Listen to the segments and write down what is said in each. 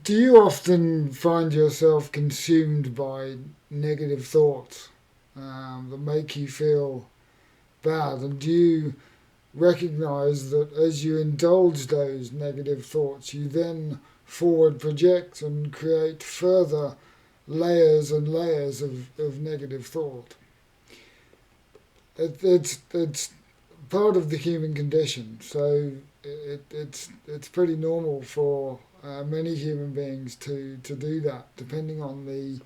Do you often find yourself consumed by negative thoughts that make you feel bad? And do you recognize that as you indulge those negative thoughts, you then forward project and create further layers and layers of negative thought? It's part of the human condition, so it's pretty normal for many human beings to do that, depending on the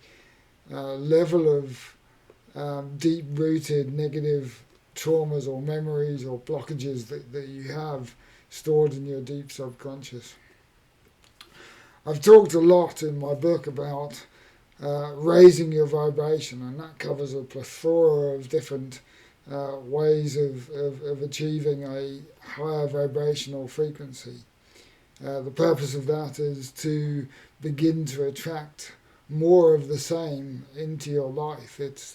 level of deep rooted negative traumas or memories or blockages that you have stored in your deep subconscious. I've talked a lot in my book about raising your vibration, and that covers a plethora of different ways of achieving a higher vibrational frequency. The purpose of that is to begin to attract more of the same into your life. It's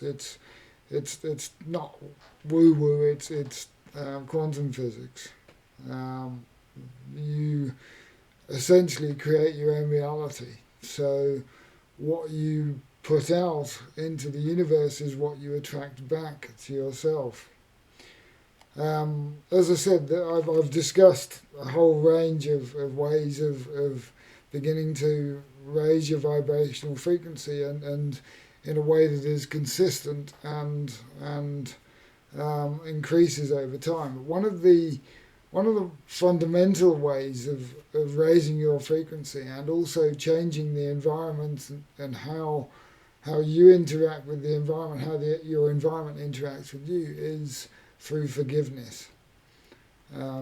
not woo woo. It's quantum physics. You essentially create your own reality. So what you put out into the universe is what you attract back to yourself. As I said, I've discussed a whole range of ways of beginning to raise your vibrational frequency and in a way that is consistent and increases over time. But one of the fundamental ways of raising your frequency and also changing the environment and how you interact with the environment, how your environment interacts with you is through forgiveness.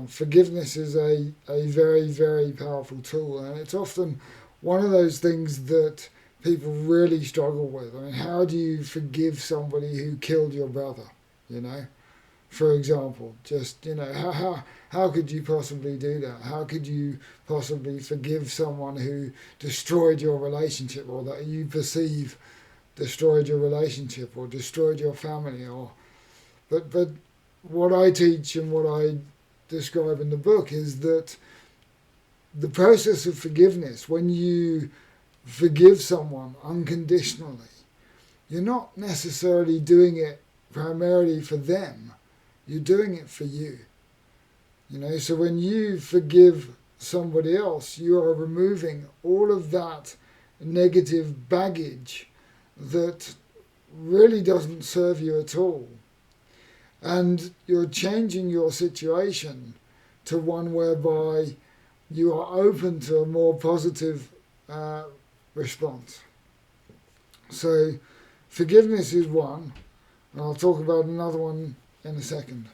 Forgiveness is a very, very powerful tool, and it's often one of those things that people really struggle with. I mean, how do you forgive somebody who killed your brother? You know, for example, just how could you possibly do that? How could you possibly forgive someone who destroyed your relationship, or that you perceive destroyed your relationship, or destroyed your family, or but what I teach and what I describe in the book is that the process of forgiveness, when you forgive someone unconditionally, you're not necessarily doing it primarily for them. You're doing it for you. So when you forgive somebody else, you are removing all of that negative baggage that really doesn't serve you at all. And you're changing your situation to one whereby you are open to a more positive response. So forgiveness is one, and I'll talk about another one in a second.